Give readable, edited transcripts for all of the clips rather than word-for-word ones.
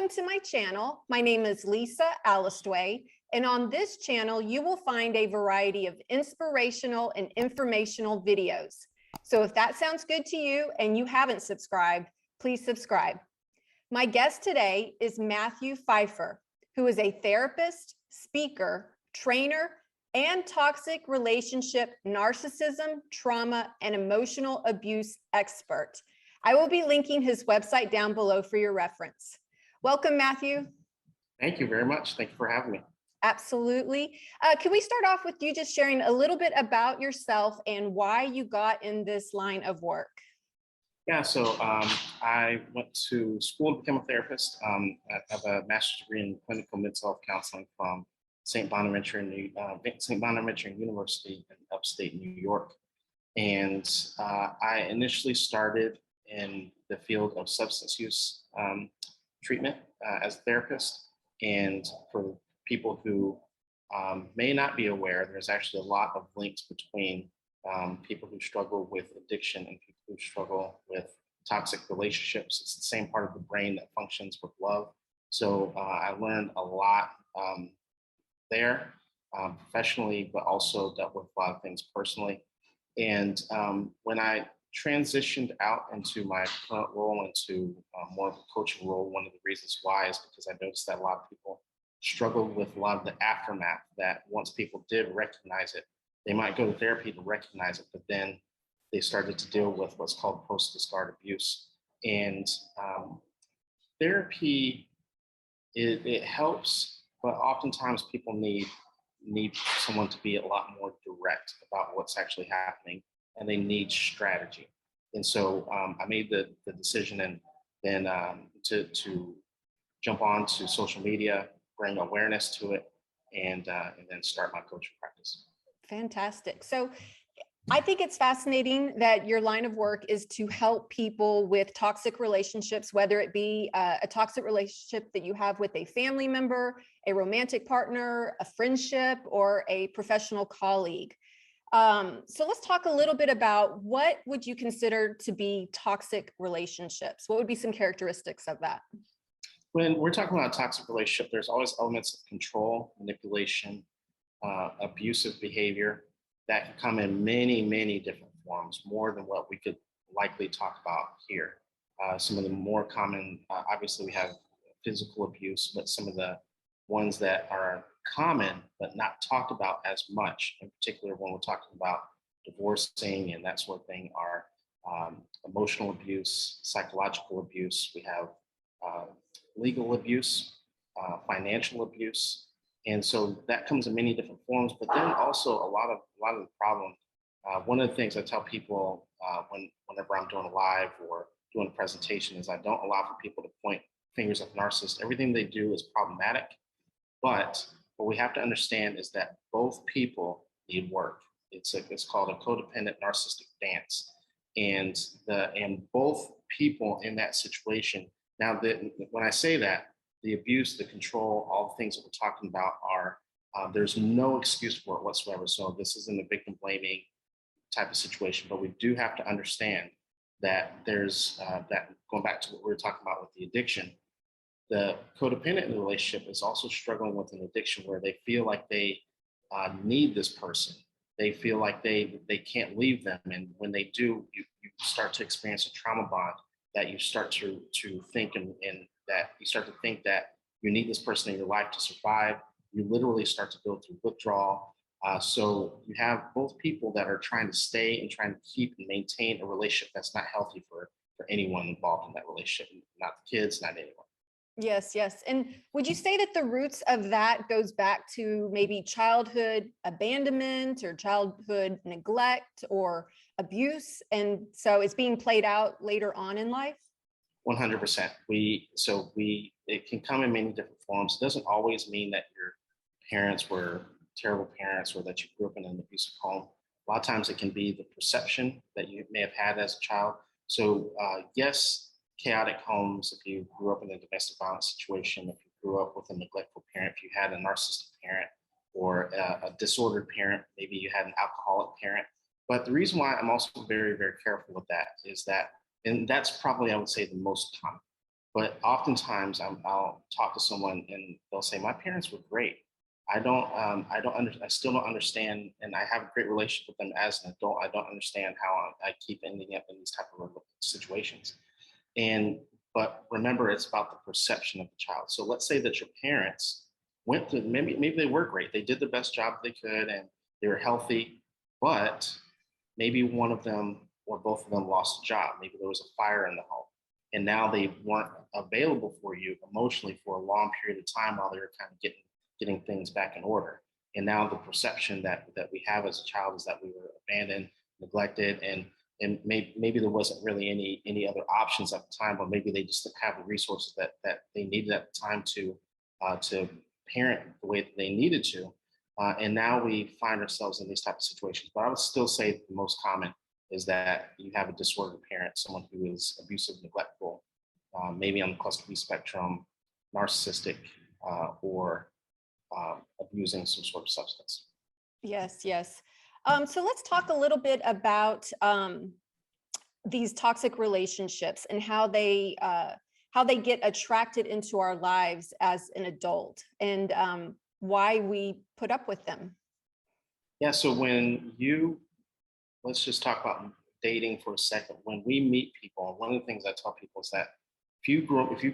Welcome to my channel. My name is Lisa Allistway, and on this channel, you will find a variety of inspirational and informational videos. So if that sounds good to you and you haven't subscribed, please subscribe. My guest today is Matthew Phifer, who is a therapist, speaker, trainer, and toxic relationship, narcissism, trauma, and emotional abuse expert. I will be linking his website down below for your reference. Welcome, Matthew. Thank you very much. Thank you for having me. Absolutely. Can we start off with you just sharing a little bit about yourself and why you got in this line of work? Yeah, so I went to school to become a therapist. I have a master's degree in clinical mental health counseling from St. Bonaventure University in upstate New York. And I initially started in the field of substance use treatment as a therapist. And for people who may not be aware, there's actually a lot of links between people who struggle with addiction and people who struggle with toxic relationships. It's the same part of the brain that functions with love. So I learned a lot there professionally, but also dealt with a lot of things personally. And when I transitioned out into my current role, into more of a coaching role, one of the reasons why is because I noticed that a lot of people struggled with a lot of the aftermath, that once people did recognize it, they might go to therapy to recognize it, but then they started to deal with what's called post-discard abuse. And therapy, it helps, but oftentimes people need someone to be a lot more direct about what's actually happening, and they need strategy. And so I made the decision and then to jump on to social media, bring awareness to it, and then start my coaching practice. Fantastic. So I think it's fascinating that your line of work is to help people with toxic relationships, whether it be a toxic relationship that you have with a family member, a romantic partner, a friendship, or a professional colleague. So let's talk a little bit about what would you consider to be toxic relationships? What would be some characteristics of that? When we're talking about a toxic relationship, there's always elements of control, manipulation, abusive behavior that can come in many, many different forms, more than what we could likely talk about here. Some of the more common, obviously we have physical abuse, but some of the ones that are common but not talked about as much, in particular when we're talking about divorcing and that sort of thing, are emotional abuse, psychological abuse. We have legal abuse, financial abuse. And so that comes in many different forms, but then also a lot of the problem. One of the things I tell people whenever I'm doing a live or doing a presentation is I don't allow for people to point fingers at narcissists. Everything they do is problematic, but what we have to understand is that both people need work. It's called a codependent narcissistic dance, and both people in that situation. Now, when I say that, the abuse, the control, all the things that we're talking about are, there's no excuse for it whatsoever. So this isn't a victim blaming type of situation, but we do have to understand that there's that, going back to what we were talking about with the addiction, the codependent in the relationship is also struggling with an addiction where they feel like they need this person. They feel like they can't leave them. And when they do, you start to experience a trauma bond that you start to think and that you start to think that you need this person in your life to survive. You literally start to go through withdrawal. So you have both people that are trying to stay and trying to keep and maintain a relationship that's not healthy for anyone involved in that relationship, not the kids, not anyone. Yes, yes. And would you say that the roots of that goes back to maybe childhood abandonment or childhood neglect or abuse? And so it's being played out later on in life? 100%. It can come in many different forms. It doesn't always mean that your parents were terrible parents or that you grew up in an abusive home. A lot of times it can be the perception that you may have had as a child. So yes, chaotic homes, if you grew up in a domestic violence situation, if you grew up with a neglectful parent, if you had a narcissistic parent or a disordered parent, maybe you had an alcoholic parent. But the reason why I'm also very, very careful with that is that, and that's probably, I would say, the most common. But oftentimes I'll talk to someone and they'll say, my parents were great. I still don't understand, and I have a great relationship with them as an adult. I don't understand how I keep ending up in these type of situations. And but remember, it's about the perception of the child. So let's say that your parents went through, maybe they were great. They did the best job they could and they were healthy, but maybe one of them or both of them lost a job. Maybe there was a fire in the home. And now they weren't available for you emotionally for a long period of time while they were kind of getting things back in order. And now the perception that we have as a child is that we were abandoned, neglected, and maybe there wasn't really any other options at the time, but maybe they just didn't have the resources that they needed at the time to parent the way that they needed to. And now we find ourselves in these type of situations. But I would still say the most common is that you have a disordered parent, someone who is abusive, neglectful, maybe on the cluster B spectrum, narcissistic, or abusing some sort of substance. Yes, yes. So let's talk a little bit about these toxic relationships and how they get attracted into our lives as an adult, and why we put up with them. Yeah, so let's just talk about dating for a second. When we meet people, one of the things I tell people is that if you've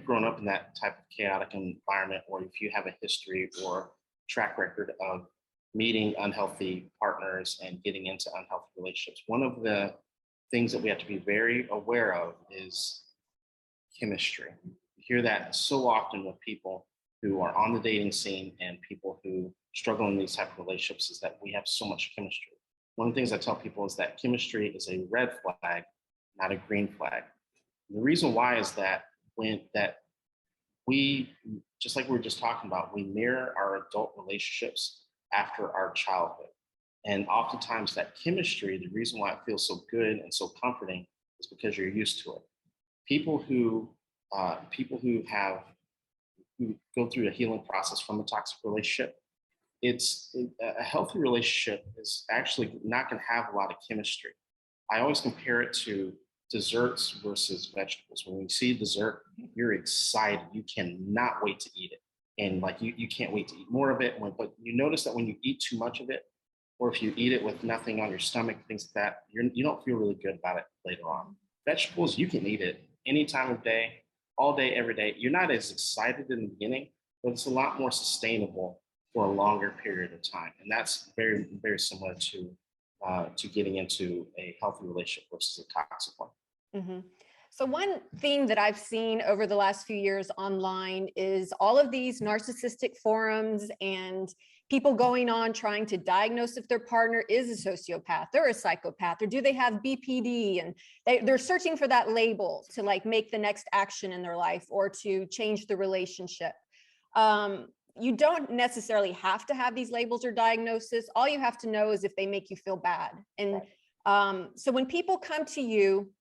grown up in that type of chaotic environment, or if you have a history or track record of meeting unhealthy partners and getting into unhealthy relationships, one of the things that we have to be very aware of is chemistry. You hear that so often with people who are on the dating scene and people who struggle in these type of relationships, is that we have so much chemistry. One of the things I tell people is that chemistry is a red flag, not a green flag. And the reason why is that we, just like we were just talking about, we mirror our adult relationships after our childhood. And oftentimes that chemistry, the reason why it feels so good and so comforting is because you're used to it. People who go through a healing process from a toxic relationship, a healthy relationship is actually not going to have a lot of chemistry. I always compare it to desserts versus vegetables. When you see dessert, you're excited. You cannot wait to eat it. And like you can't wait to eat more of it. But you notice that when you eat too much of it, or if you eat it with nothing on your stomach, things like that, you don't feel really good about it later on. Vegetables, you can eat it any time of day, all day, every day. You're not as excited in the beginning, but it's a lot more sustainable for a longer period of time. And that's very, very similar to getting into a healthy relationship versus a toxic one. Mm-hmm. So one theme that I've seen over the last few years online is all of these narcissistic forums and people going on trying to diagnose if their partner is a sociopath, they're a psychopath, or do they have BPD? And they're searching for that label to like make the next action in their life or to change the relationship. You don't necessarily have to have these labels or diagnosis. All you have to know is if they make you feel bad. And so when people come to you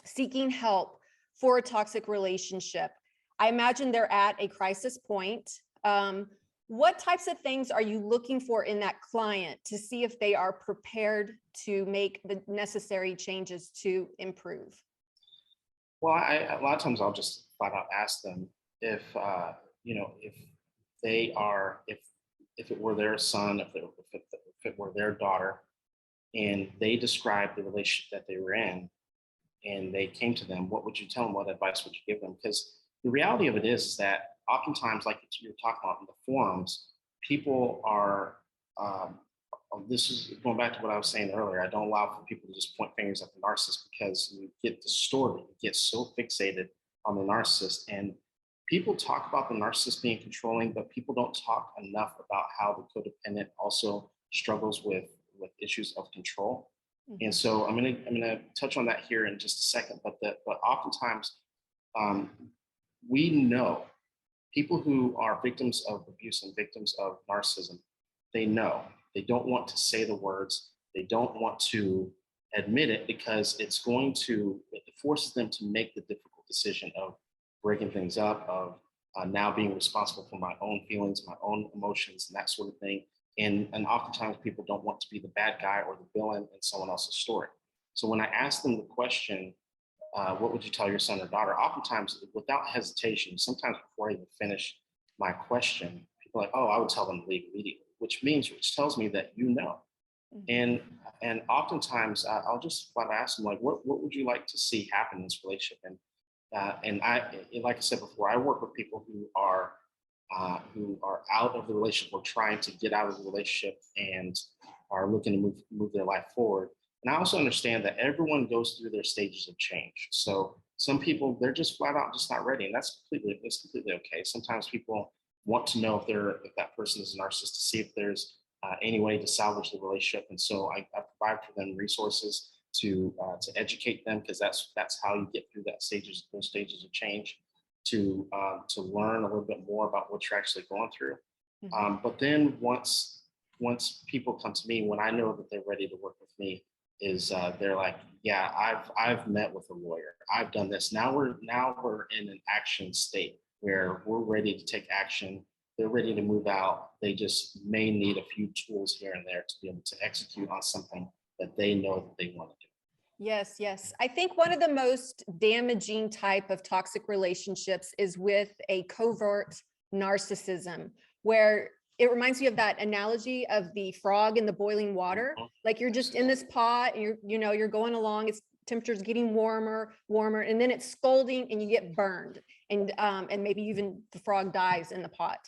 seeking help for a toxic relationship, I imagine they're at a crisis point. What types of things are you looking for in that client to see if they are prepared to make the necessary changes to improve? Well, a lot of times I'll just flat out ask them if if it were their son, if it were their daughter, and they described the relationship that they were in, and they came to them, what would you tell them? What advice would you give them? Because the reality of it is that oftentimes, like you're talking about in the forums, people are. This is going back to what I was saying earlier. I don't allow for people to just point fingers at the narcissist, because you get distorted, you get so fixated on the narcissist. And people talk about the narcissist being controlling, but people don't talk enough about how the codependent also struggles with issues of control. And so I'm gonna touch on that here in just a second. But oftentimes we know people who are victims of abuse and victims of narcissism. They don't want to say the words. They don't want to admit it, because it forces them to make the difficult decision of breaking things up, of now being responsible for my own feelings, my own emotions, and that sort of thing. And oftentimes people don't want to be the bad guy or the villain in someone else's story. So when I ask them the question, what would you tell your son or daughter? Oftentimes, without hesitation, sometimes before I even finish my question, people are like, oh, I would tell them to leave immediately, which tells me that you know. Mhm. And oftentimes I'll just flat ask them like, what would you like to see happen in this relationship? And like I said before, I work with people who are out of the relationship or trying to get out of the relationship and are looking to move their life forward. And I also understand that everyone goes through their stages of change. So some people, they're just flat out just not ready, and that's completely okay. Sometimes people want to know if that person is a narcissist to see if there's any way to salvage the relationship. And so I provide for them resources to educate them, because that's how you get through those stages of change, to learn a little bit more about what you're actually going through. But then once people come to me, when I know that they're ready to work with me, is they're like, yeah, I've met with a lawyer, I've done this. Now we're in an action state where we're ready to take action. They're ready to move out. They just may need a few tools here and there to be able to execute on something that they know that they want to do. Yes, yes. I think one of the most damaging type of toxic relationships is with a covert narcissism, where it reminds me of that analogy of the frog in the boiling water. Like you're just in this pot and you're going along, it's temperature's getting warmer, and then it's scalding and you get burned. And maybe even the frog dies in the pot.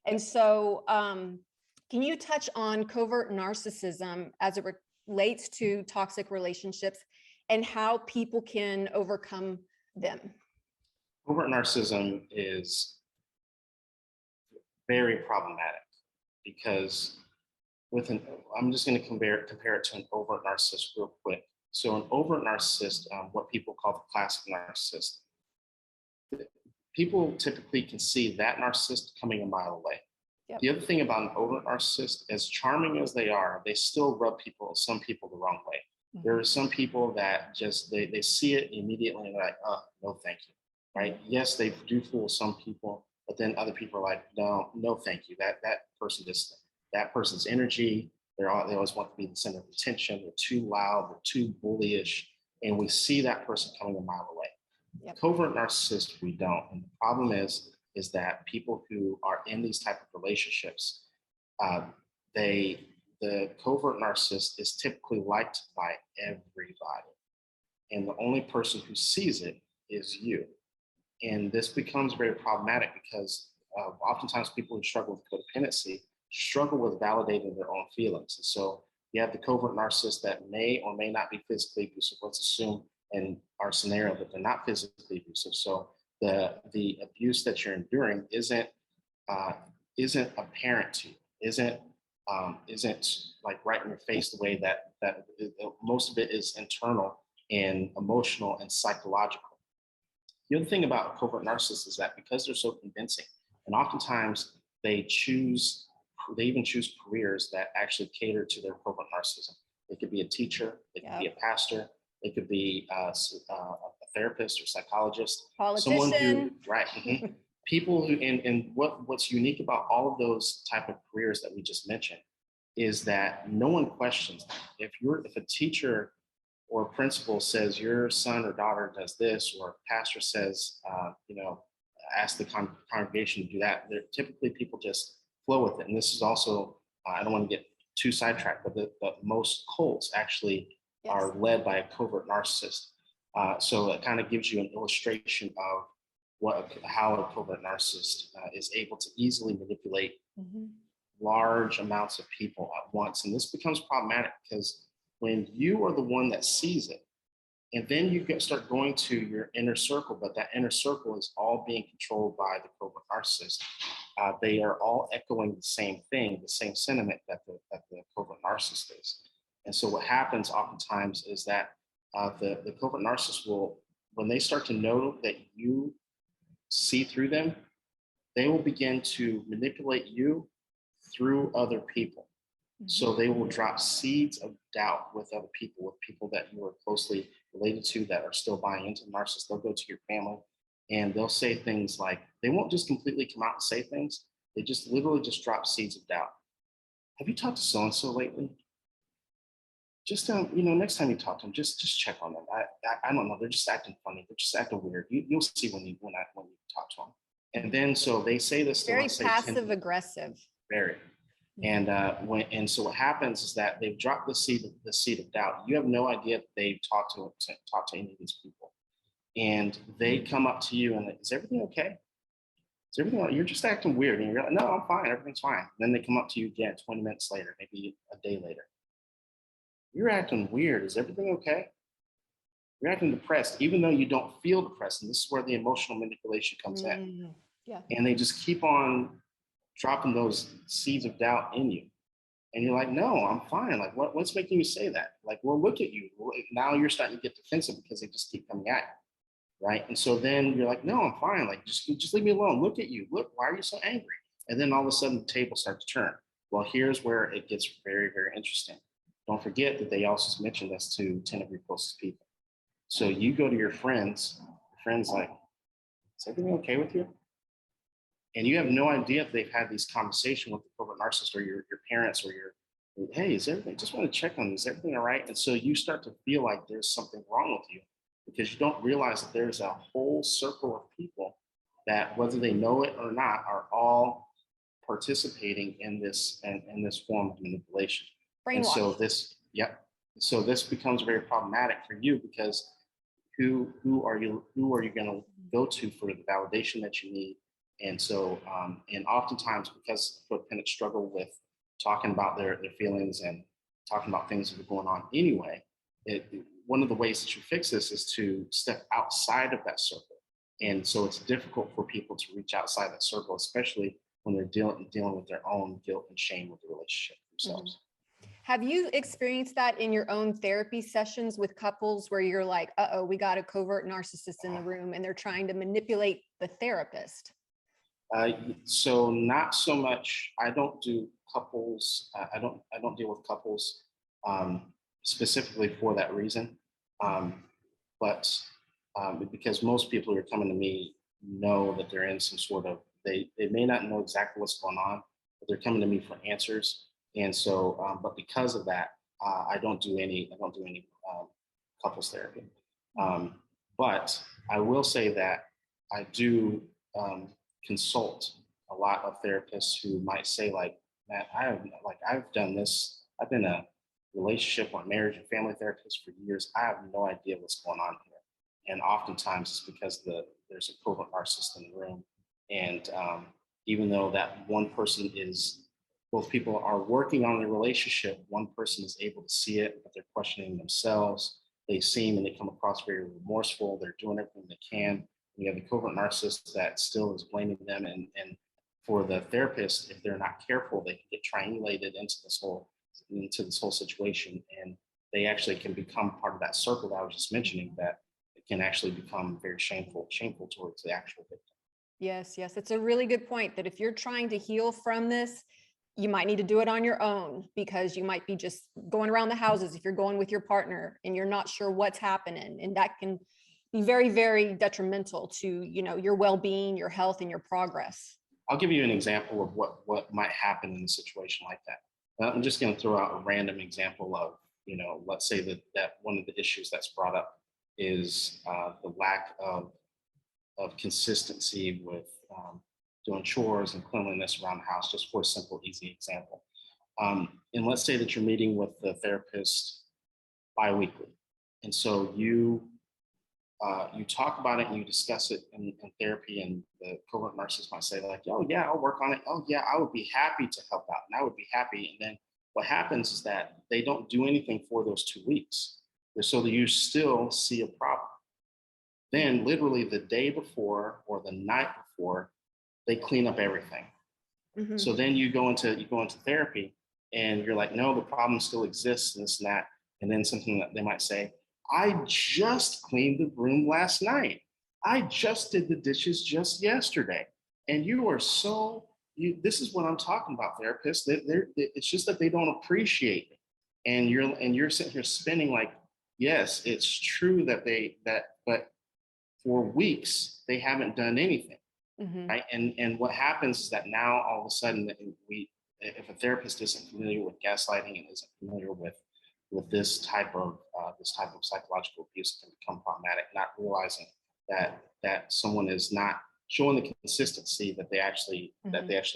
And so can you touch on covert narcissism as it relates to toxic relationships and how people can overcome them? Covert narcissism is very problematic because I'm just going to compare it to an overt narcissist real quick. So an overt narcissist, what people call the classic narcissist, people typically can see that narcissist coming a mile away. Yep. The other thing about an overt narcissist, as charming as they are, they still rub some people the wrong way. Mm-hmm. There are some people that just, they see it immediately and they're like, oh, no, thank you, right? Mm-hmm. Yes, they do fool some people, but then other people are like, no, thank you. That person's energy, they always want to be the center of attention. They're too loud, they're too bullyish, and we see that person coming a mile away. Yep. Covert narcissists, we don't. And the problem is that people who are in these type of relationships, the covert narcissist is typically liked by everybody. And the only person who sees it is you. And this becomes very problematic because oftentimes people who struggle with codependency struggle with validating their own feelings. And so you have the covert narcissist that may or may not be physically abusive. Let's assume in our scenario that they're not physically abusive. So the abuse that you're enduring isn't apparent to you, isn't like right in your face, the way that most of it is internal and emotional and psychological. The other thing about covert narcissists is that because they're so convincing, and oftentimes they even choose careers that actually cater to their covert narcissism. They could be a teacher, they could be a pastor, they could be a therapist or psychologist, politician. Someone who, right? Mm-hmm. People who, and what's unique about all of those type of careers that we just mentioned is that no one questions them. If a teacher or a principal says your son or daughter does this, or a pastor says, ask the congregation to do that, typically people just flow with it. And this is also, I don't want to get too sidetracked, but most cults actually are led by a covert narcissist. So it kind of gives you an illustration of how a covert narcissist is able to easily manipulate large amounts of people at once. And this becomes problematic because when you are the one that sees it, and then you start going to your inner circle, but that inner circle is all being controlled by the covert narcissist. They are all echoing the same thing, the same sentiment that the covert narcissist is. And so what happens oftentimes is that the covert narcissist will, when they start to know that you see through them, they will begin to manipulate you through other people. So they will drop seeds of doubt with other people, with people that you are closely related to that are still buying into the narcissist. They'll go to your family and they'll say things like, they won't just completely come out and say things. They just literally just drop seeds of doubt. Have you talked to so-and-so lately? Just, next time you talk to them, just check on them. I don't know, they're just acting funny. They're just acting weird. You'll see when you talk to them. And then so they say this to, Very let's say, passive aggressive. very. And so what happens is that they've dropped the seed of doubt. You have no idea that they've talked to any of these people, and they come up to you and is everything okay? Is everything all right? You're just acting weird, and you're like, no, I'm fine, everything's fine. Then they come up to you again 20 minutes later, maybe a day later. You're acting weird. Is everything okay? You're acting depressed, even though you don't feel depressed. And this is where the emotional manipulation comes in. Yeah. And they just keep on dropping those seeds of doubt in you. And you're like, no, I'm fine. Like, what's making you say that? Like, well, look at you. Now you're starting to get defensive because they just keep coming at you, right? And so then you're like, no, I'm fine. Like, just leave me alone. Look at you. Look, why are you so angry? And then all of a sudden the tables start to turn. Well, here's where it gets very, very interesting. Don't forget that they also mentioned this to 10 of your closest people. So you go to your friends like, is everything okay with you? And you have no idea if they've had these conversations with the covert narcissist or your parents or hey, is everything, just want to check on, is everything all right? And so you start to feel like there's something wrong with you because you don't realize that there's a whole circle of people that, whether they know it or not, are all participating in this form of manipulation. And so this becomes very problematic for you because who are you going to go to for the validation that you need? And so, and oftentimes because codependents struggle with talking about their feelings and talking about things that are going on anyway, one of the ways that you fix this is to step outside of that circle. And so it's difficult for people to reach outside that circle, especially when they're dealing with their own guilt and shame with the relationship themselves. Have you experienced that in your own therapy sessions with couples where you're like, uh-oh, we got a covert narcissist in the room and they're trying to manipulate the therapist? So not so much. I don't do couples. I don't deal with couples specifically for that reason. But because most people who are coming to me know that they're in some sort of, they may not know exactly what's going on, but they're coming to me for answers. And so, but because of that, I don't do any couples therapy. But I will say that I do consult a lot of therapists who might say, like, Matt, I've done this. I've been a relationship or marriage and family therapist for years. I have no idea what's going on here. And oftentimes it's because there's a covert narcissist in the room. And even though that one person both people are working on the relationship, one person is able to see it, but they're questioning themselves. They seem and they come across very remorseful. They're doing everything they can. You have the covert narcissist that still is blaming them. And for the therapist, if they're not careful, they can get triangulated into this whole situation. And they actually can become part of that circle that I was just mentioning, that it can actually become very shameful towards the actual victim. Yes. It's a really good point that if you're trying to heal from this, you might need to do it on your own because you might be just going around the houses if you're going with your partner and you're not sure what's happening. And that can be very, very detrimental to, your well-being, your health, and your progress. I'll give you an example of what might happen in a situation like that. I'm just going to throw out a random example of, let's say that one of the issues that's brought up is the lack of consistency with doing chores and cleanliness around the house, just for a simple, easy example. And let's say that you're meeting with the therapist biweekly. And so you talk about it and you discuss it in therapy, and the covert narcissist might say, like, oh yeah, I'll work on it. Oh yeah, I would be happy to help out. And I would be happy. And then what happens is that they don't do anything for those 2 weeks. So that you still see a problem. Then literally the day before or the night before, they clean up everything. Mm-hmm. So then you go into therapy and you're like, no, the problem still exists and this and that. And then something that they might say, I just cleaned the room last night. I just did the dishes just yesterday. And this is what I'm talking about, therapists. It's just that they don't appreciate it. And you're sitting here spinning like, yes, it's true but for weeks, they haven't done anything. Mm-hmm. Right. And what happens is that now all of a sudden if a therapist isn't familiar with gaslighting and isn't familiar with this type of this type of psychological abuse can become problematic, not realizing that someone is not showing the consistency that they actually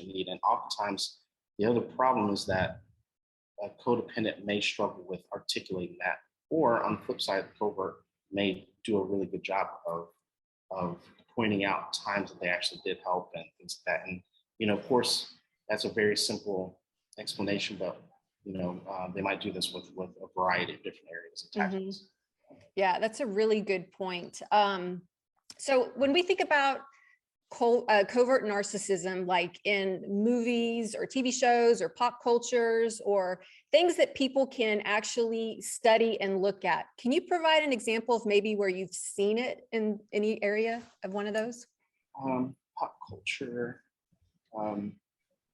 need. And oftentimes the other problem is that a codependent may struggle with articulating that, or on the flip side, the covert may do a really good job of pointing out times that they actually did help and things like that. And of course, that's a very simple explanation, but they might do this with a variety of different areas and tactics. Yeah, that's a really good point. So when we think about covert narcissism, like in movies or TV shows or pop cultures or things that people can actually study and look at, can you provide an example of maybe where you've seen it in any area of one of those? Pop culture. I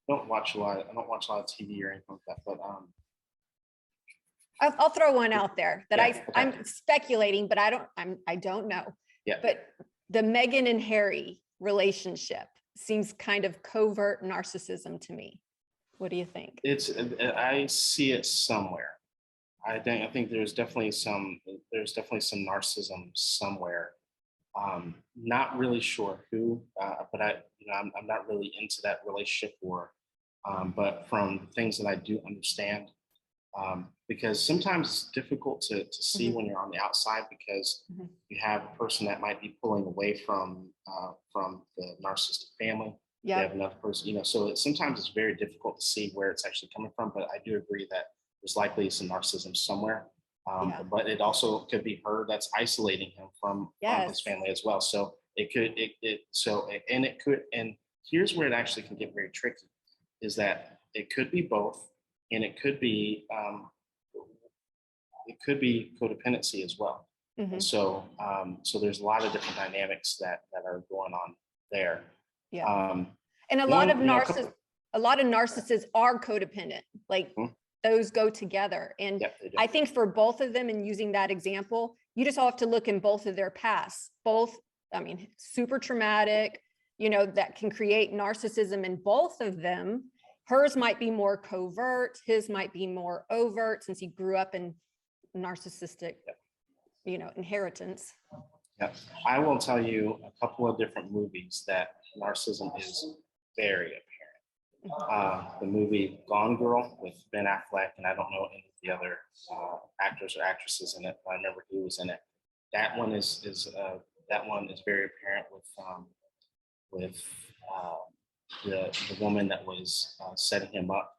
don't watch a lot of TV or anything like that, but I'll throw one out there that yeah, I'm speculating, but I don't know. Yeah. But the Meghan and Harry relationship seems kind of covert narcissism to me. What do you think? I see it somewhere. I think there's definitely some narcissism somewhere. Not really sure who, but I'm not really into that relationship, but from things that I do understand, because sometimes it's difficult to see when you're on the outside, because you have a person that might be pulling away from the narcissistic family. You have another person, so sometimes it's very difficult to see where it's actually coming from. But I do agree that there's likely some narcissism somewhere. But it also could be her that's isolating him from his family as well. So it could, and here's where it actually can get very tricky, is that it could be both, and it could be codependency as well. And so there's a lot of different dynamics that are going on there. And a lot of narcissists are codependent. Like those go together. And I think for both of them, and using that example, you just all have to look in both of their pasts. Both, super traumatic, that can create narcissism in both of them. Hers might be more covert, his might be more overt, since he grew up in narcissistic, inheritance. I will tell you a couple of different movies that narcissism is very apparent. The movie Gone Girl with Ben Affleck, and I don't know any of the other actors or actresses in it, but I remember he was in it. That one is very apparent with the woman that was setting him up,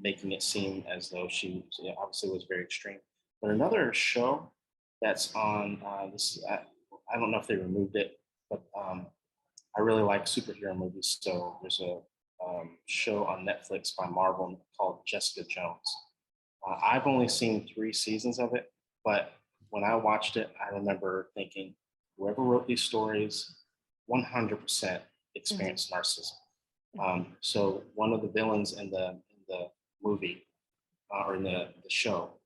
making it seem as though she obviously was very extreme. But another show that's on this, I don't know if they removed it, but I really like superhero movies. So there's a show on Netflix by Marvel called Jessica Jones. I've only seen 3 seasons of it, but when I watched it, I remember thinking, whoever wrote these stories 100% experienced narcissism. So one of the villains in the movie or in the show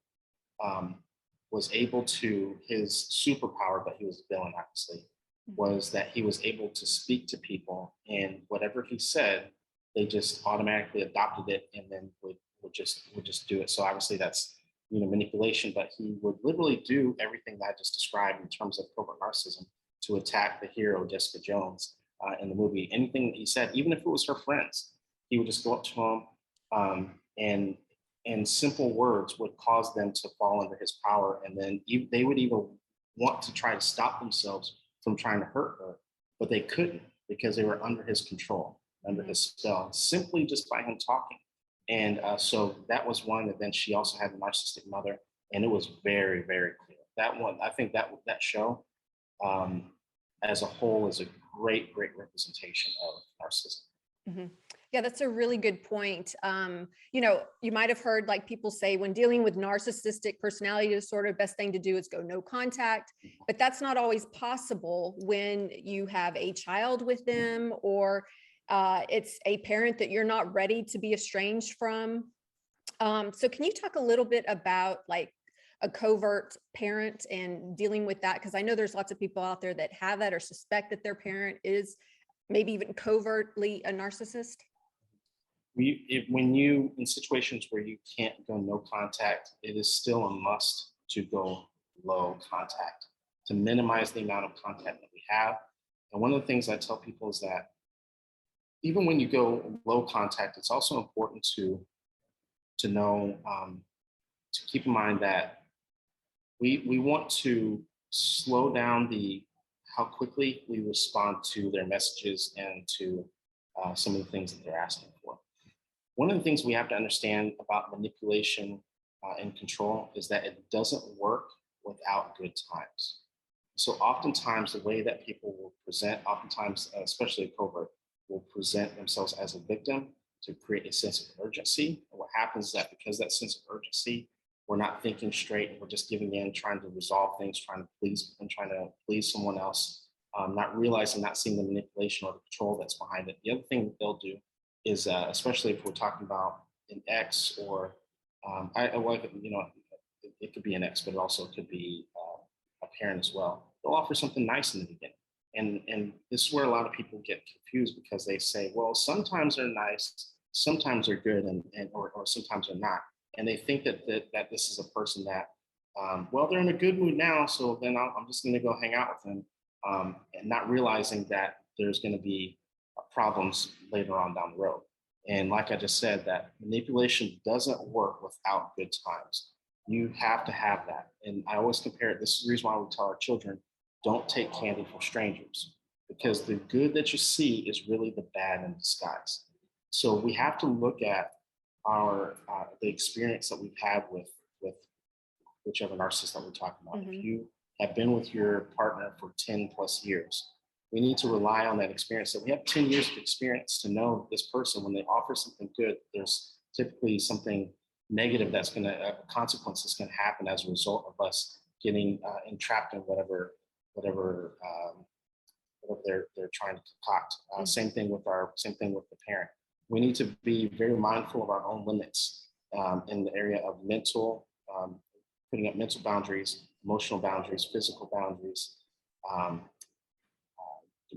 was able to, his superpower, but he was a villain obviously, was that he was able to speak to people, and whatever he said, they just automatically adopted it and then would just do it. So obviously that's manipulation, but he would literally do everything that I just described in terms of covert narcissism to attack the hero Jessica Jones in the movie. Anything that he said, even if it was her friends, he would just go up to them and simple words would cause them to fall under his power, and then they would even want to try to stop themselves from trying to hurt her, but they couldn't because they were under his control, under his spell, simply just by him talking. And so that was one. And then she also had a narcissistic mother, and it was very, very clear. That one, I think that show as a whole is a great representation of narcissism. Yeah, that's a really good point. You might have heard like people say when dealing with narcissistic personality disorder, best thing to do is go no contact, but that's not always possible when you have a child with them, or it's a parent that you're not ready to be estranged from. So can you talk a little bit about like a covert parent and dealing with that? Because I know there's lots of people out there that have that or suspect that their parent is maybe even covertly a narcissist. When you in situations where you can't go no contact, it is still a must to go low contact to minimize the amount of contact that we have. And one of the things I tell people is that even when you go low contact, it's also important to know, to keep in mind that we want to slow down how quickly we respond to their messages and to some of the things that they're asking for. One of the things we have to understand about manipulation and control is that it doesn't work without good times. So oftentimes the way that people will present, oftentimes, especially a covert, will present themselves as a victim to create a sense of urgency. And what happens is that because that sense of urgency, we're not thinking straight, and we're just giving in, trying to resolve things, trying to please someone else, not realizing, not seeing the manipulation or the control that's behind it. The other thing that they'll do is, especially if we're talking about an ex or, it could be an ex, but it also could be a parent as well. They'll offer something nice in the beginning. And this is where a lot of people get confused because they say, well, sometimes they're nice, sometimes they're good, or sometimes they're not. And they think that this is a person that, well, they're in a good mood now, so then I'm just going to go hang out with them, and not realizing that there's going to be problems later on down the road. And like I just said, that manipulation doesn't work without good times. You have to have that. And I always compare it. This is the reason why we tell our children, don't take candy from strangers, because the good that you see is really the bad in disguise. So we have to look at the experience that we've had with whichever narcissist that we're talking about. If you have been with your partner for 10 plus years, we need to rely on that experience. So we have 10 years of experience to know this person, when they offer something good, there's typically something negative that's going to, consequence that's going to happen as a result of us getting entrapped in whatever they're trying to concoct. Same thing with the parent. We need to be very mindful of our own limits in the area of putting up mental boundaries, emotional boundaries, physical boundaries,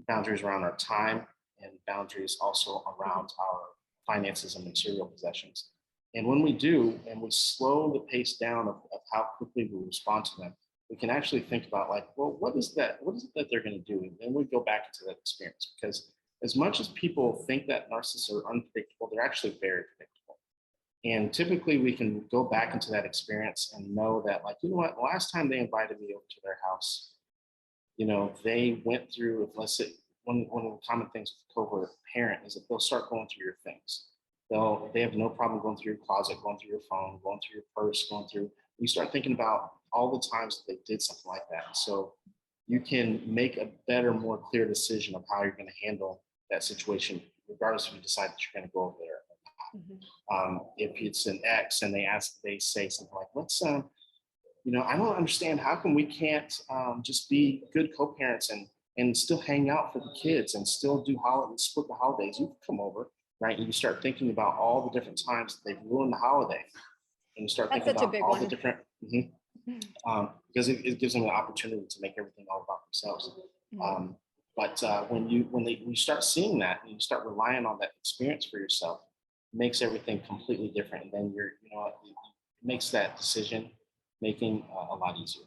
boundaries around our time, and boundaries also around our finances and material possessions. And when we do, and we slow the pace down of how quickly we respond to them, we can actually think about, like, well, what is it that they're going to do? And then we go back into that experience, because as much as people think that narcissists are unpredictable, they're actually very predictable. And typically we can go back into that experience and know that, like, you know what, last time they invited me over to their house, they went through, let's say, one of the common things with covert parent is that they'll start going through your things. They have no problem going through your closet, going through your phone, going through your purse, you start thinking about all the times that they did something like that. So you can make a better, more clear decision of how you're going to handle that situation, regardless if you decide that you're going to go over there. If it's an ex and they say something like, let's, I don't understand, how come we can't just be good co-parents and still hang out for the kids and still do split the holidays? You can come over, right? And you start thinking about all the different times that they've ruined the holiday. And you start thinking about all the different, because it gives them an opportunity to make everything all about themselves. But when you start seeing that and you start relying on that experience for yourself, it makes everything completely different. And then it makes that decision making a lot easier.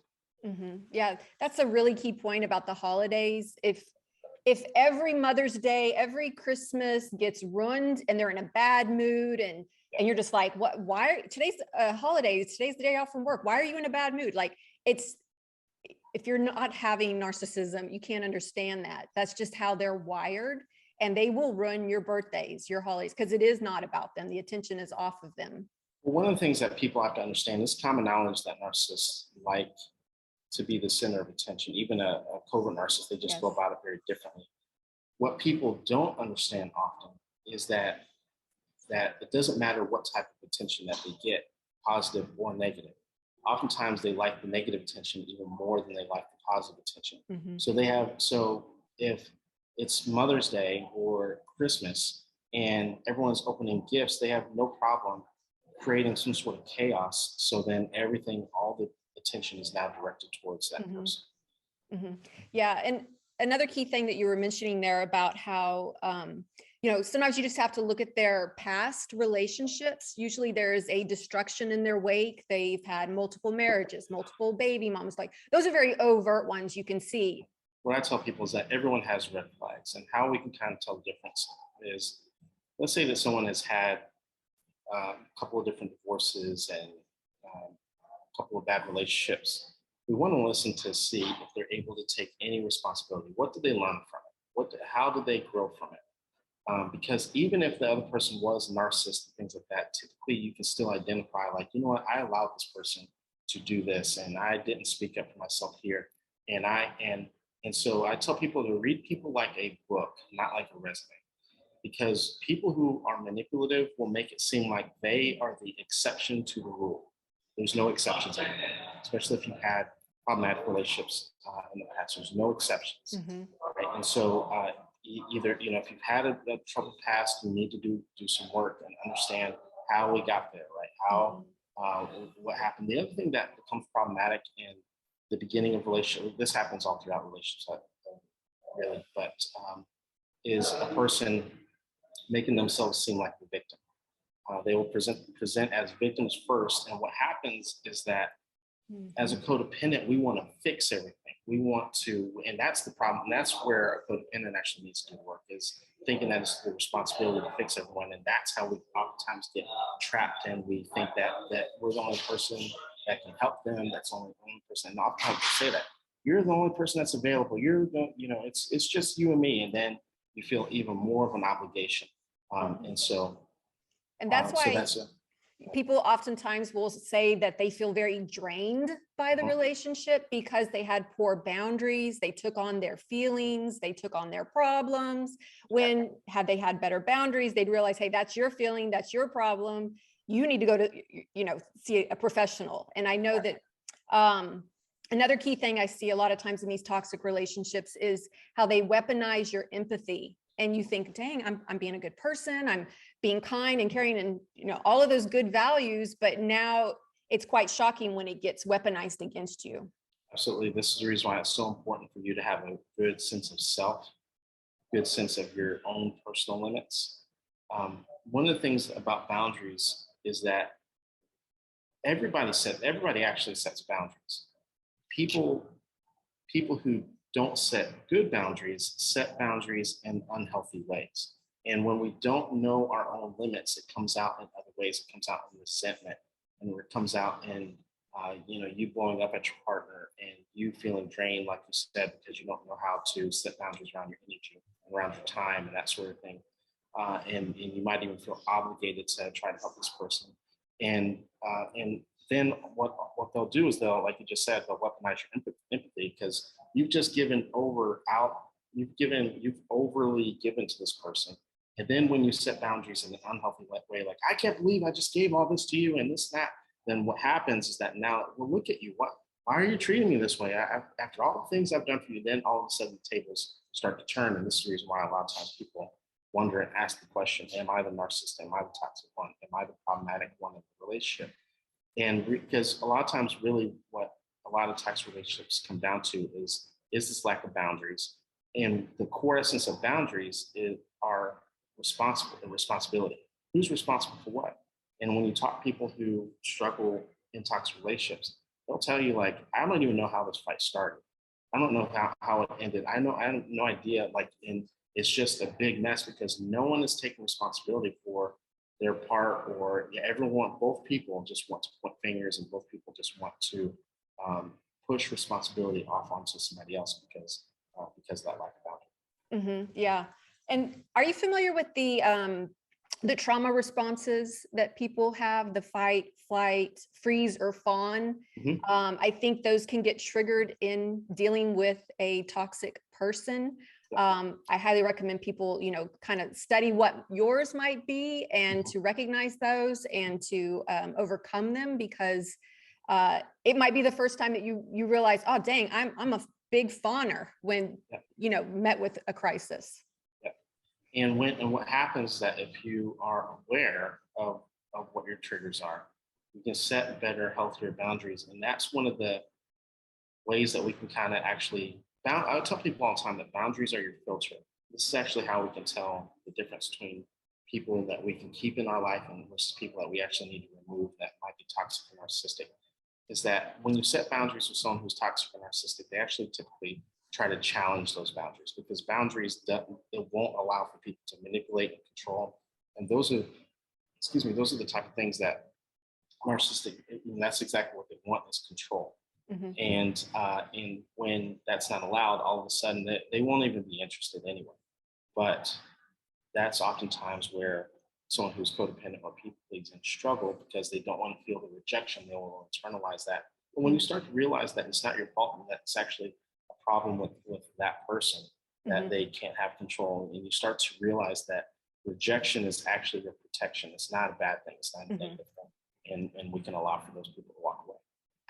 Yeah, that's a really key point about the holidays. If every Mother's Day, every Christmas gets ruined and they're in a bad mood, and you're just like, what? Why? Today's a holiday. Today's the day off from work. Why are you in a bad mood? Like, if you're not having narcissism, you can't understand that. That's just how they're wired, and they will ruin your birthdays, your holidays, because it is not about them. The attention is off of them. Well, one of the things that people have to understand is common knowledge that narcissists like to be the center of attention. Even a covert narcissist, they just go about it very differently. What people don't understand often is that it doesn't matter what type of attention that they get, positive or negative. Oftentimes they like the negative attention even more than they like the positive attention. So if it's Mother's Day or Christmas and everyone's opening gifts, they have no problem creating some sort of chaos. So then all the attention is now directed towards that person. Yeah. And another key thing that you were mentioning there about how sometimes you just have to look at their past relationships. Usually there is a destruction in their wake. They've had multiple marriages, multiple baby moms. Like those are very overt ones you can see. What I tell people is that everyone has red flags, and how we can kind of tell the difference is, let's say that someone has had a couple of different divorces and a couple of bad relationships. We want to listen to see if they're able to take any responsibility. What did they learn from it? How did they grow from it? Because even if the other person was narcissist and things like that, typically you can still identify, like, you know what, I allowed this person to do this, and I didn't speak up for myself here. And so I tell people to read people like a book, not like a resume, because people who are manipulative will make it seem like they are the exception to the rule. There's no exceptions anymore, especially if you've had problematic relationships in the past. There's no exceptions, right? And so either, if you've had a troubled past, you need to do some work and understand how we got there, right? How what happened. The other thing that becomes problematic in the beginning of relationship, this happens all throughout relationships, really, but is a person making themselves seem like the victim. They will present as victims first, and what happens is that as a codependent, we want to fix everything. We want to, and that's the problem. And that's where a codependent actually needs to do work, is thinking that it's the responsibility to fix everyone. And that's how we oftentimes get trapped. And we think that we're the only person that can help them. That's the only person. And oftentimes we say that you're the only person that's available. You're the, it's just you and me. And then you feel even more of an obligation. And that's why people oftentimes will say that they feel very drained by the relationship because they had poor boundaries. They took on their feelings, they took on their problems. When had they had better boundaries, they'd realize, hey, that's your feeling, that's your problem. You need to go to, see a professional. And I know that another key thing I see a lot of times in these toxic relationships is how they weaponize your empathy. And you think, dang, I'm being a good person, I'm being kind and caring, and all of those good values, but now it's quite shocking when it gets weaponized against you. Absolutely. This is the reason why it's so important for you to have a good sense of self, good sense of your own personal limits. One of the things about boundaries is that everybody actually sets boundaries. People who don't set good boundaries set boundaries in unhealthy ways. And when we don't know our own limits, it comes out in other ways. It comes out in resentment, and it comes out in you blowing up at your partner and you feeling drained, like you said, because you don't know how to set boundaries around your energy, around your time, and that sort of thing. And you might even feel obligated to try to help this person. And then what they'll do is they'll, like you just said, they'll weaponize your empathy, because you've just given you've overly given to this person. And then when you set boundaries in an unhealthy way, like, I can't believe I just gave all this to you and this, and that, then what happens is that now, well, look at you. Why are you treating me this way? After all the things I've done for you, then all of a sudden the tables start to turn. And this is the reason why a lot of times people wonder and ask the question, am I the narcissist? Am I the toxic one? Am I the problematic one in the relationship? And because a lot of times, really what a lot of toxic relationships come down to is this lack of boundaries. And the core essence of boundaries are responsibility. Who's responsible for what? And when you talk to people who struggle in toxic relationships, they'll tell you, like, I don't even know how this fight started. I don't know how it ended. I have no idea. And it's just a big mess because no one is taking responsibility for their part, or both people just want to point fingers, and both people just want to push responsibility off onto somebody else because of that lack of boundary. Yeah. And are you familiar with the trauma responses that people have, the fight, flight, freeze, or fawn? I think those can get triggered in dealing with a toxic person. I highly recommend people, kind of study what yours might be, and to recognize those and to overcome them, because it might be the first time that you realize, oh, dang, I'm a big fawner when, met with a crisis. And what happens is that if you are aware of what your triggers are, you can set better, healthier boundaries. And that's one of the ways that we can kind of actually I tell people all the time that boundaries are your filter. this is actually how we can tell the difference between people that we can keep in our life and versus people that we actually need to remove that might be toxic or narcissistic. Is that when you set boundaries with someone who's toxic or narcissistic, they actually typically try to challenge those boundaries, because boundaries it won't allow for people to manipulate and control. And those are, excuse me, those are the type of things that narcissistic, and that's exactly what they want, is control. Mhm. And when that's not allowed, all of a sudden they won't even be interested anyway. But that's oftentimes where someone who's codependent or people pleasing struggle, because they don't want to feel the rejection. They will internalize that. But when you start to realize that it's not your fault, and that's actually a problem with that person, that Mhm. they can't have control, and you start to realize that rejection is actually their protection. It's not a bad thing. It's not a negative thing. And we can allow for those people to walk away.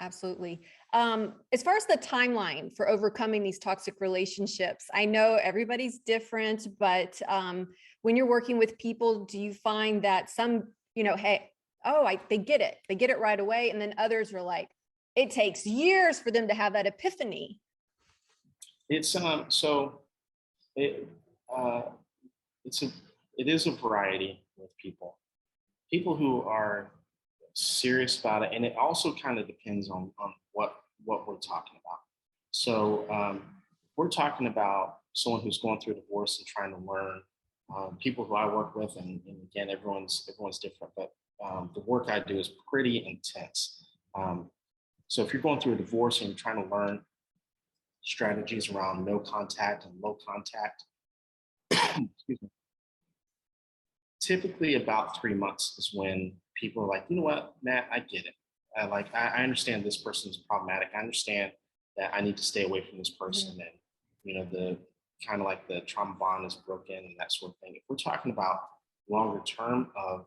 Absolutely. As far as the timeline for overcoming these toxic relationships, I know everybody's different, but when you're working with people, do you find that some, hey, oh, they get it right away, and then others are like, it takes years for them to have that epiphany? It's so it uh, it's a it is a variety with people. People who are serious about it, and it also kind of depends on what we're talking about. So we're talking about someone who's going through a divorce and trying to learn. People who I work with, and again, everyone's different, but the work I do is pretty intense. Um, so if you're going through a divorce and you're trying to learn strategies around no contact and low contact, excuse me, typically about 3 months is when people are like, you know what, Matt, I get it. I understand this person is problematic. I understand that I need to stay away from this person, and the kind of like the trauma bond is broken and that sort of thing. If we're talking about longer term of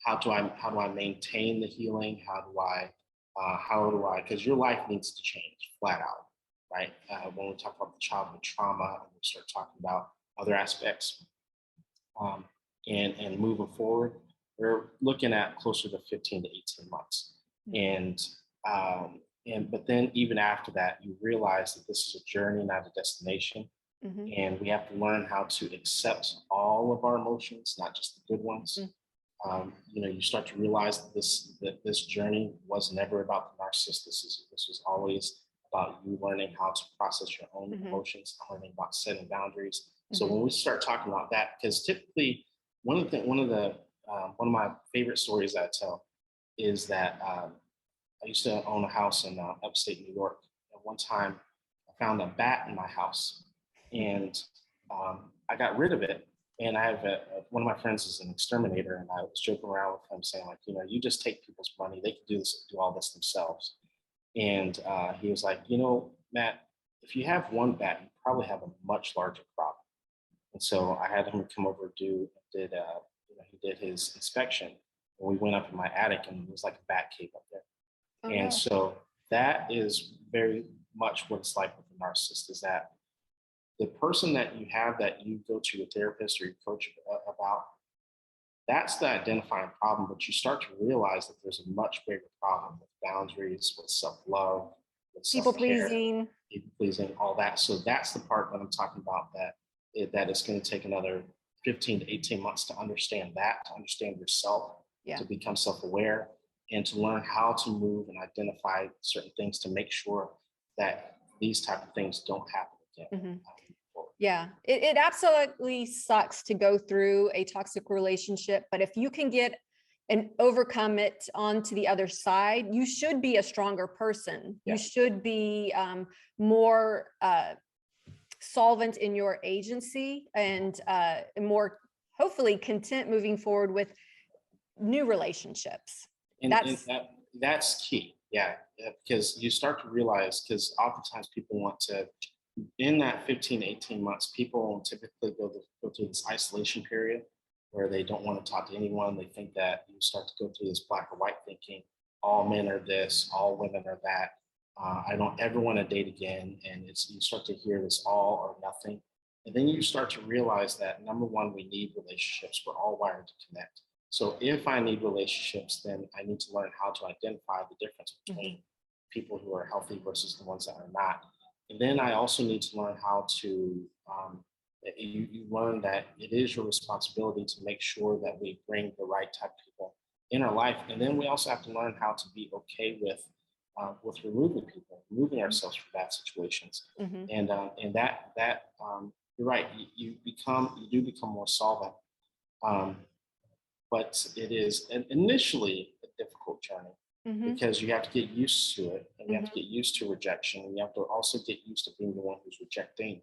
how do I maintain the healing? How do I because your life needs to change flat out, right? When we talk about the childhood trauma, and we start talking about other aspects, um, and moving forward, we're looking at closer to 15 to 18 months. And but then even after that, you realize that this is a journey, not a destination. Mhm. And we have to learn how to accept all of our emotions, not just the good ones. Mm. You start to realize that this journey was never about the narcissist. This was always about you learning how to process your own Mhm. emotions, learning about setting boundaries. So Mhm. when we start talking about that, because typically one of my favorite stories I tell is that I used to own a house in upstate New York. And one time, I found a bat in my house, and I got rid of it. And I have one of my friends is an exterminator, and I was joking around with him, saying like, you just take people's money; they can do all this themselves. And he was like, Matt, if you have one bat, you probably have a much larger problem. And so I had him come over, he did his inspection, and we went up in my attic, and it was like a bat cave up there. Oh And no. so that is very much what it's like with a narcissist, is that the person that you have that you go to a therapist or your coach about, that's the identifying problem. But you start to realize that there's a much bigger problem with boundaries, with self-love, with People self-care, pleasing. people pleasing, all that. So that's the part that I'm talking about, that it's going to take another 15 to 18 months to understand that, to understand yourself, Yeah. to become self-aware, and to learn how to move and identify certain things to make sure that these type of things don't happen again. Mhm. Yeah, it absolutely sucks to go through a toxic relationship, but if you can get and overcome it onto the other side, you should be a stronger person. Yeah. You should be more solvent in your agency, and more hopefully content moving forward with new relationships. And That's that's key. Yeah, because you start to realize, because oftentimes people want to, in that 15 to 18 months, people typically go through this isolation period where they don't want to talk to anyone. They think that you start to go through this black or white thinking, all men are this, all women are that. I don't ever want to date again. And you start to hear this all or nothing. And then you start to realize that, number one, we need relationships. We're all wired to connect. So if I need relationships, then I need to learn how to identify the difference between people who are healthy versus the ones that are not. And then I also need to learn how to you learn that it is your responsibility to make sure that we bring the right type of people in our life. And then we also have to learn how to be okay with removing people, removing ourselves from bad situations. Mhm. And that you're right. You do become more solvent. Um, but it is initially a difficult journey Mhm. because you have to get used to it, and you have to Mhm. get used to rejection, and you have to also get used to being the one who's rejecting.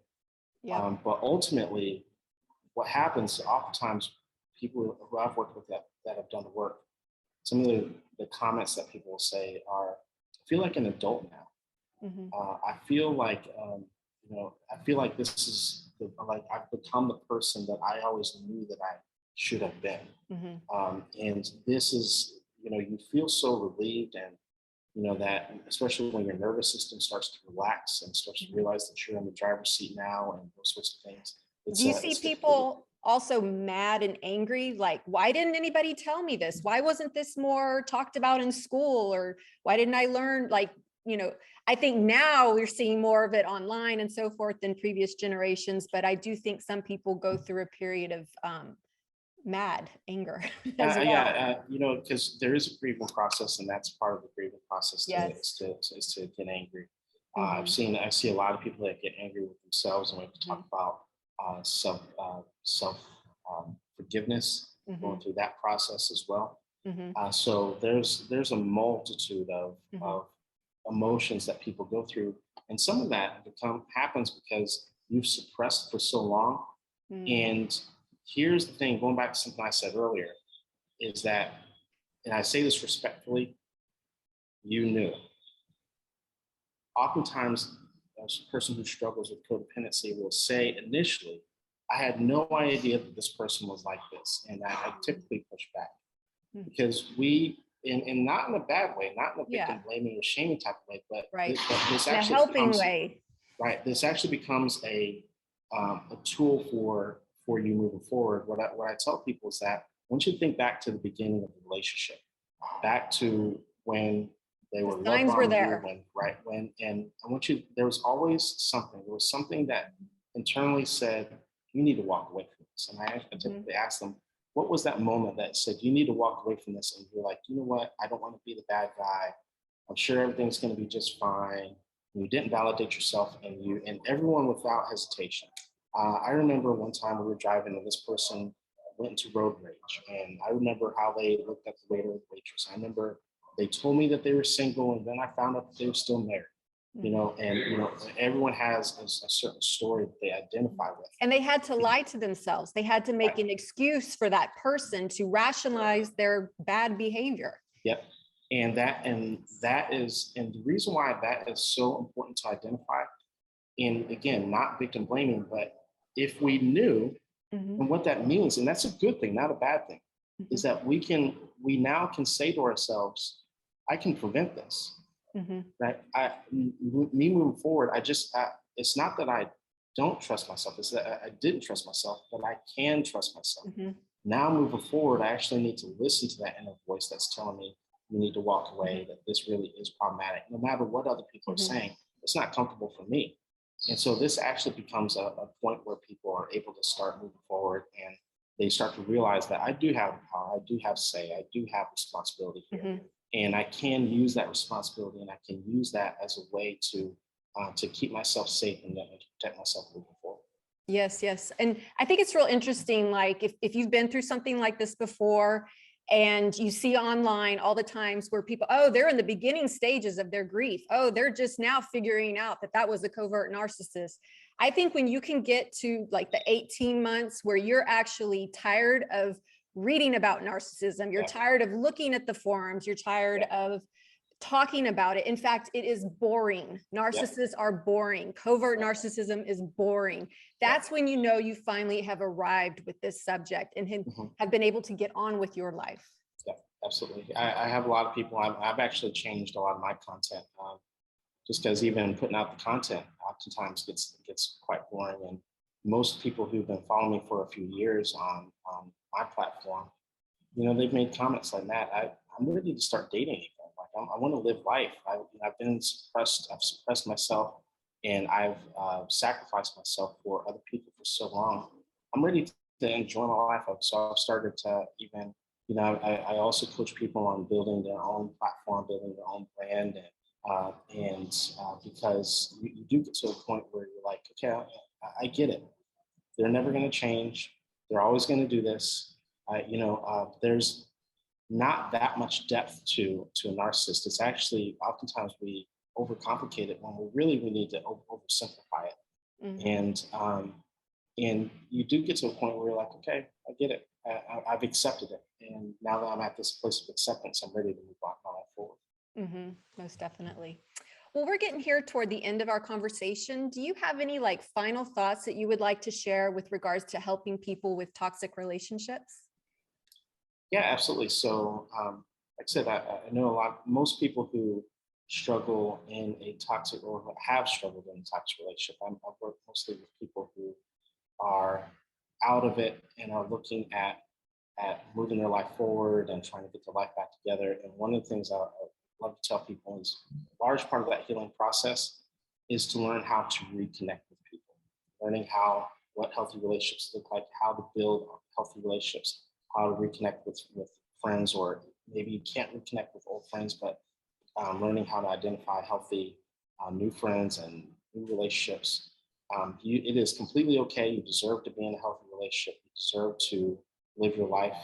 Yep. But ultimately, what happens oftentimes, people who I've worked with that have done the work, some of the comments that people will say are, I feel like an adult now. Mhm. I feel like, I feel like like I've become the person that I always knew that I should have been. Mhm. And this is, you feel so relieved, and, that especially when your nervous system starts to relax and starts to Mhm. realize that you're in the driver's seat now and those sorts of things. Do you see It's difficult. people also mad and angry? Like, why didn't anybody tell me this? Why wasn't this more talked about in school? Or why didn't I learn? Like, I think now we're seeing more of it online and so forth than previous generations. But I do think some people go through a period of mad anger as well. Because there is a grieving process, and that's part of the grieving process Yes. is to get angry. Mhm. I see a lot of people that get angry with themselves, and we have to talk about self forgiveness, going Mhm. through that process as well. Mhm. So there's a multitude Mhm. of emotions that people go through, and some of that happens because you've suppressed for so long. Mhm. And here's the thing, going back to something I said earlier, is that, and I say this respectfully, you knew. Oftentimes, a person who struggles with codependency will say initially, I had no idea that this person was like this. And I typically push back Mhm. because and not in a bad way, not in a Yeah. victim blaming or shaming type of way, but Right. this In a actually helping becomes, way. right, this actually becomes a tool for you moving forward. What I tell people is that once you think back to the beginning of the relationship, back to when they The were love signs were bombing you, there. and I want you, there was something that internally said, you need to walk away from this. And I Mhm. typically ask them, what was that moment that said, you need to walk away from this? And you're like, you know what? I don't want to be the bad guy. I'm sure everything's going to be just fine. You didn't validate yourself, and everyone without hesitation. I remember one time we were driving, and this person went into road rage, and I remember how they looked at the waiter and waitress. I remember they told me that they were single, and then I found out that they were still married. Mhm. And everyone has a certain story that they identify with. And they had to lie to themselves. They had to make Right. an excuse for that person to rationalize their bad behavior. Yep. And the reason why that is so important to identify, and again, not victim blaming, but if we knew, Mhm. and what that means, and that's a good thing, not a bad thing, is Mhm. that we now can say to ourselves, I can prevent this, Mhm. right? Me moving forward, it's not that I don't trust myself, it's that I didn't trust myself, but I can trust myself. Mhm. Now moving forward, I actually need to listen to that inner voice that's telling me you need to walk away, that this really is problematic. No matter what other people are Mhm. saying, it's not comfortable for me. And so this actually becomes a point where people are able to start moving forward, and they start to realize that I do have power, I do have say, I do have responsibility here. Mhm. And I can use that responsibility, and I can use that as a way to keep myself safe and to protect myself moving forward. Yes, yes. And I think it's real interesting, like if you've been through something like this before and you see online all the times where people, oh, they're in the beginning stages of their grief. Oh, they're just now figuring out that that was a covert narcissist. I think when you can get to like the 18 months where you're actually tired of reading about narcissism, you're Yeah. tired of looking at the forums, you're tired Yeah. of talking about it. In fact, it is boring. Yeah. Narcissists are boring. Covert narcissism is boring. Yeah. That's when you know you finally have arrived with this subject and Mhm. have been able to get on with your life. Yeah, absolutely. I have a lot of people. I've actually changed a lot of my content, just because even putting out the content oftentimes gets quite boring. And most people who've been following me for a few years on my platform, they've made comments like that. I'm ready to start dating again. Like I want to live life. I've been suppressed. I've suppressed myself and I've sacrificed myself for other people for so long. I'm ready to enjoy my life. So I've started to even, I also coach people on building their own platform, building their own brand, and because you do get to a point where you're like, okay, I get it. They're never going to change. They're always going to do this. There's not that much depth to a narcissist. It's actually oftentimes we overcomplicate it when we need to oversimplify it. Mhm. And you do get to a point where you're like, okay, I get it. I've accepted it, and now that I'm at this place of acceptance, I'm ready to move on my life forward. Most definitely. Well, we're getting here toward the end of our conversation. Do you have any like final thoughts that you would like to share with regards to helping people with toxic relationships? Yeah, absolutely. So, like I said, I know most people who struggle in a toxic or who have struggled in a toxic relationship. I've worked mostly with people who are out of it and are looking at moving their life forward and trying to get their life back together. And one of the things I love to tell people is a large part of that healing process is to learn how to reconnect with people, learning what healthy relationships look like, how to build healthy relationships, how to reconnect with friends, or maybe you can't reconnect with old friends, but learning how to identify healthy new friends and new relationships. It is completely okay. You deserve to be in a healthy relationship. You deserve to live your life.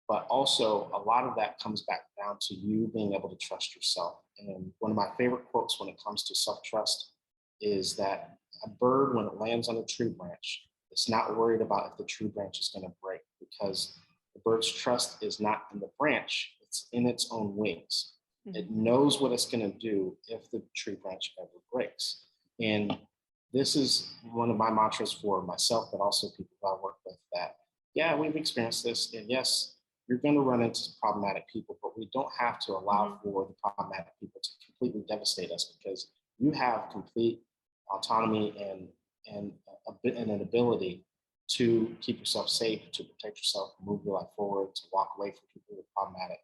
But also, a lot of that comes back down to you being able to trust yourself. And one of my favorite quotes when it comes to self trust is that a bird, when it lands on a tree branch, it's not worried about if the tree branch is going to break, because the bird's trust is not in the branch, it's in its own wings. It knows what it's going to do if the tree branch ever breaks. And this is one of my mantras for myself, but also people who I work with, that, yeah, we've experienced this. And yes, you're going to run into problematic people, but we don't have to allow for the problematic people to completely devastate us, because you have complete autonomy and an ability to keep yourself safe, to protect yourself, move your life forward, to walk away from people who are problematic.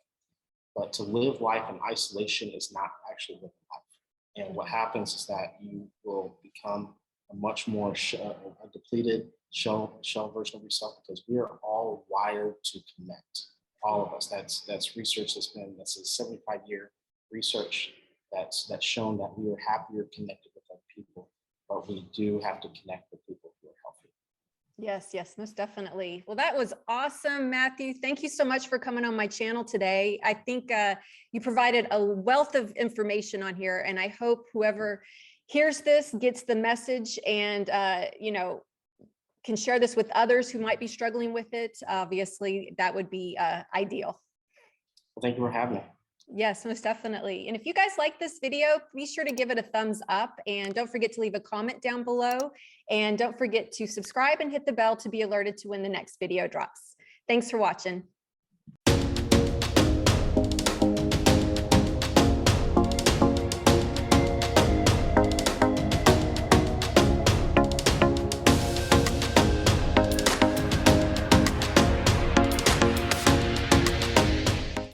But to live life in isolation is not actually living life. And what happens is that you will become a much more a depleted shell version of yourself, because we are all wired to connect. All of us. That's research that's a 75-year research that's shown that we are happier connected with other people, but we do have to connect with people who are healthy. Yes, most definitely. Well, that was awesome, Matthew. Thank you so much for coming on my channel today. I think you provided a wealth of information on here, and I hope whoever hears this gets the message and, can share this with others who might be struggling with it. Obviously, that would be ideal. Well, thank you for having me. Yes, most definitely. And if you guys like this video, be sure to give it a thumbs up, and don't forget to leave a comment down below, and don't forget to subscribe and hit the bell to be alerted to when the next video drops. Thanks for watching.